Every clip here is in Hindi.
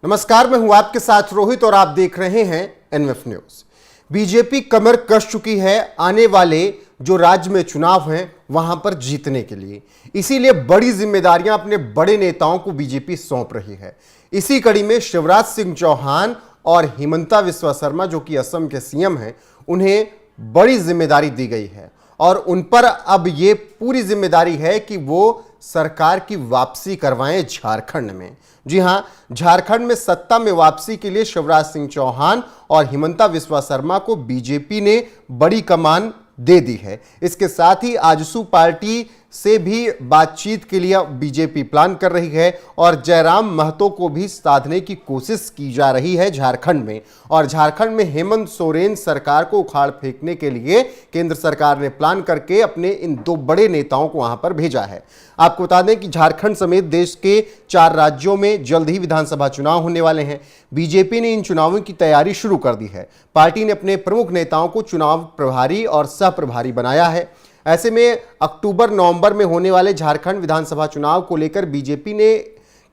नमस्कार, मैं हूं आपके साथ रोहित और आप देख रहे हैं एनएफ न्यूज। बीजेपी कमर कस चुकी है आने वाले जो राज्य में चुनाव हैं वहां पर जीतने के लिए। इसीलिए बड़ी जिम्मेदारियां अपने बड़े नेताओं को बीजेपी सौंप रही है। इसी कड़ी में शिवराज सिंह चौहान और हिमंता बिस्वा शर्मा जो कि असम के सीएम हैं, उन्हें बड़ी जिम्मेदारी दी गई है और उन पर अब यह पूरी जिम्मेदारी है कि वो सरकार की वापसी करवाएं झारखंड में। जी हां, झारखंड में सत्ता में वापसी के लिए शिवराज सिंह चौहान और हिमंता बिस्वा शर्मा को बीजेपी ने बड़ी कमान दे दी है। इसके साथ ही आजसू पार्टी से भी बातचीत के लिए बीजेपी प्लान कर रही है और जयराम महतो को भी साधने की कोशिश की जा रही है झारखंड में। और झारखंड में हेमंत सोरेन सरकार को उखाड़ फेंकने के लिए केंद्र सरकार ने प्लान करके अपने इन दो बड़े नेताओं को वहां पर भेजा है। आपको बता दें कि झारखंड समेत देश के 4 राज्यों में जल्द ही विधानसभा चुनाव होने वाले हैं। बीजेपी ने इन चुनावों की तैयारी शुरू कर दी है। पार्टी ने अपने प्रमुख नेताओं को चुनाव प्रभारी और सह प्रभारी बनाया है। ऐसे में अक्टूबर नवंबर में होने वाले झारखंड विधानसभा चुनाव को लेकर बीजेपी ने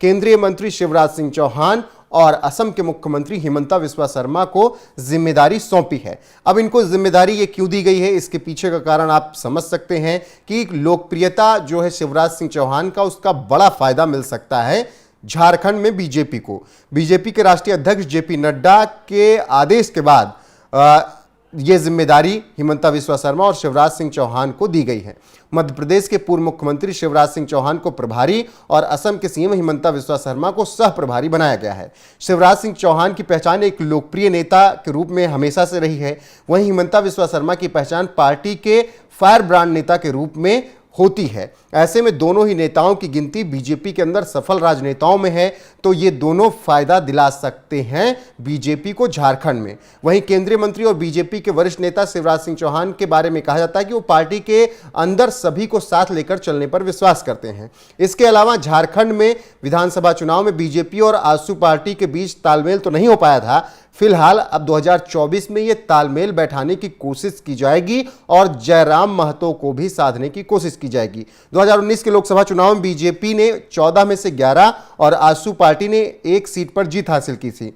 केंद्रीय मंत्री शिवराज सिंह चौहान और असम के मुख्यमंत्री हिमंता बिस्वा शर्मा को जिम्मेदारी सौंपी है। अब इनको जिम्मेदारी ये क्यों दी गई है, इसके पीछे का कारण आप समझ सकते हैं कि लोकप्रियता जो है शिवराज सिंह चौहान का, उसका बड़ा फायदा मिल सकता है झारखंड में बीजेपी को। बीजेपी के राष्ट्रीय अध्यक्ष जेपी नड्डा के आदेश के बाद यह जिम्मेदारी हिमंता बिस्वा शर्मा और शिवराज सिंह चौहान को दी गई है। मध्य प्रदेश के पूर्व मुख्यमंत्री शिवराज सिंह चौहान को प्रभारी और असम के सीएम हिमंता बिस्वा शर्मा को सह प्रभारी बनाया गया है। शिवराज सिंह चौहान की पहचान एक लोकप्रिय नेता के रूप में हमेशा से रही है, वहीं हिमंता बिस्वा शर्मा की पहचान पार्टी के फायर ब्रांड नेता के रूप में होती है। ऐसे में दोनों ही नेताओं की गिनती बीजेपी के अंदर सफल राजनेताओं में है, तो ये दोनों फायदा दिला सकते हैं बीजेपी को झारखंड में। वहीं केंद्रीय मंत्री और बीजेपी के वरिष्ठ नेता शिवराज सिंह चौहान के बारे में कहा जाता है कि वो पार्टी के अंदर सभी को साथ लेकर चलने पर विश्वास करते हैं। इसके अलावा झारखंड में विधानसभा चुनाव में बीजेपी और आजसू पार्टी के बीच तालमेल तो नहीं हो पाया था। फिलहाल अब 2024 में यह तालमेल बैठाने की कोशिश की जाएगी और जयराम महतो को भी साधने की कोशिश की जाएगी। 2019 के लोकसभा चुनाव में बीजेपी ने 14 में से 11 और आजसू पार्टी ने 1 सीट पर जीत हासिल की थी।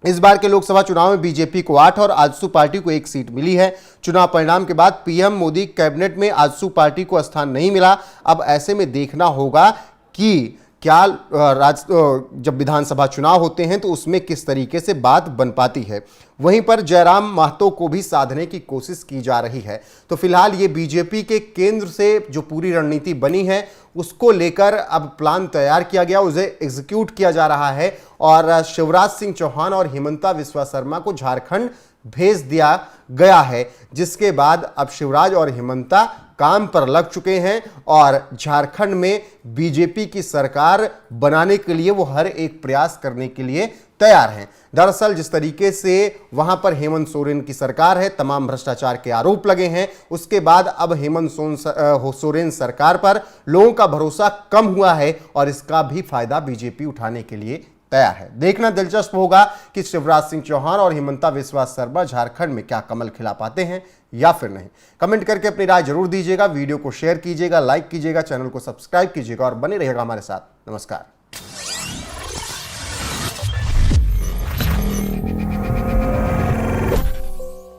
इस बार के लोकसभा चुनाव में बीजेपी को 8 और आजसू पार्टी को 1 सीट मिली है। चुनाव परिणाम के बाद पीएम मोदी कैबिनेट में आजसू पार्टी को स्थान नहीं मिला। अब ऐसे में देखना होगा कि क्या जब विधानसभा चुनाव होते हैं तो उसमें किस तरीके से बात बन पाती है। वहीं पर जयराम महतो को भी साधने की कोशिश की जा रही है। तो फिलहाल ये बीजेपी के केंद्र से जो पूरी रणनीति बनी है उसको लेकर अब प्लान तैयार किया गया, उसे एग्जीक्यूट किया जा रहा है और शिवराज सिंह चौहान और हिमंता बिस्वा शर्मा को झारखंड भेज दिया गया है, जिसके बाद अब शिवराज और हिमंता काम पर लग चुके हैं और झारखंड में बीजेपी की सरकार बनाने के लिए वो हर एक प्रयास करने के लिए तैयार हैं। दरअसल जिस तरीके से वहां पर हेमंत सोरेन की सरकार है, तमाम भ्रष्टाचार के आरोप लगे हैं, उसके बाद अब हेमंत सोरेन सरकार पर लोगों का भरोसा कम हुआ है और इसका भी फायदा बीजेपी उठाने के लिए तैयार है। देखना दिलचस्प होगा कि शिवराज सिंह चौहान और हिमंता बिस्वा शर्मा झारखंड में क्या कमल खिला पाते हैं या फिर नहीं। कमेंट करके अपनी राय जरूर दीजिएगा, वीडियो को शेयर कीजिएगा, लाइक कीजिएगा, चैनल को सब्सक्राइब कीजिएगा और बने रहिएगा हमारे साथ। नमस्कार।